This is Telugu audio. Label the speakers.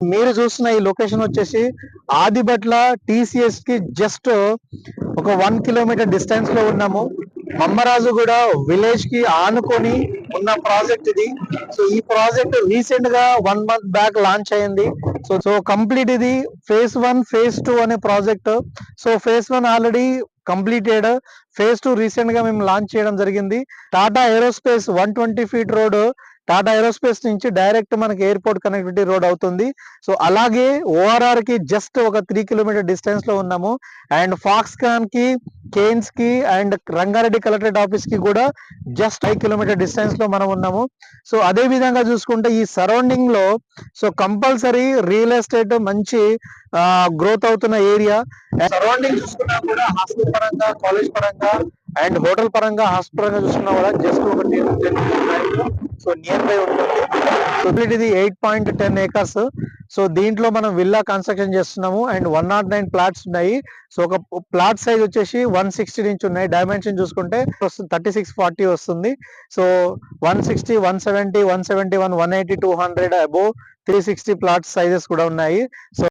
Speaker 1: మీరు చూస్తున్న ఈ లొకేషన్ వచ్చేసి ఆదిబట్ల టీసీఎస్ కి జస్ట్ ఒక 1 కిలోమీటర్ డిస్టెన్స్ లో ఉన్నాము. మమ్మరాజుగూడ విలేజ్ కి ఆనుకొని ఉన్న ప్రాజెక్ట్ ఇది. సో ఈ ప్రాజెక్ట్ రీసెంట్ గా 1 మంత్ బ్యాక్ లాంచ్ అయింది. సో కంప్లీట్ ఇది phase 1 phase 2 అనే project. So phase 1 already completed, phase 2 recent గా మేము లాంచ్ చేయడం జరిగింది. Tata aerospace 120 feet road, Tata aerospace నుంచి డైరెక్ట్ మనకి ఎయిర్పోర్ట్ కనెక్టివిటీ రోడ్ అవుతుంది. సో అలాగే ఓఆర్ఆర్ కి జస్ట్ ఒక 3 కిలోమీటర్ డిస్టెన్స్ లో ఉన్నాము. అండ్ ఫాక్స్కాన్ కి, కేన్స్ కి అండ్ రంగారెడ్డి కలెక్టరేట్ ఆఫీస్ కి కూడా జస్ట్ 5 కిలోమీటర్ డిస్టెన్స్ లో మనం ఉన్నాము. సో అదే విధంగా చూసుకుంటే ఈ సరౌండింగ్ లో సో కంపల్సరీ రియల్ ఎస్టేట్ మంచి గ్రోత్ అవుతున్న ఏరియా. సరౌండింగ్ చూసుకున్నా కూడా హాస్టల్ పరంగా, కాలేజ్ పరంగా అండ్ హోటల్ పరంగా, హాస్పిటల్ పరంగా చూసుకున్నా కూడా జస్ట్ ఒక 10 సో నియర్ బై ఉంటుంది. సో ఇది 8.10 acres. సో దీంట్లో మనం విల్లా కన్స్ట్రక్షన్ చేస్తున్నాము అండ్ 109 ప్లాట్స్ ఉన్నాయి. సో ఒక ప్లాట్ సైజ్ వచ్చేసి 160 నుంచి ఉన్నాయి. డైమెన్షన్ చూసుకుంటే 3640 వస్తుంది. సో 160, 170, 171, 180, 200 అబోవ్ 360 ప్లాట్ సైజెస్ కూడా ఉన్నాయి. సో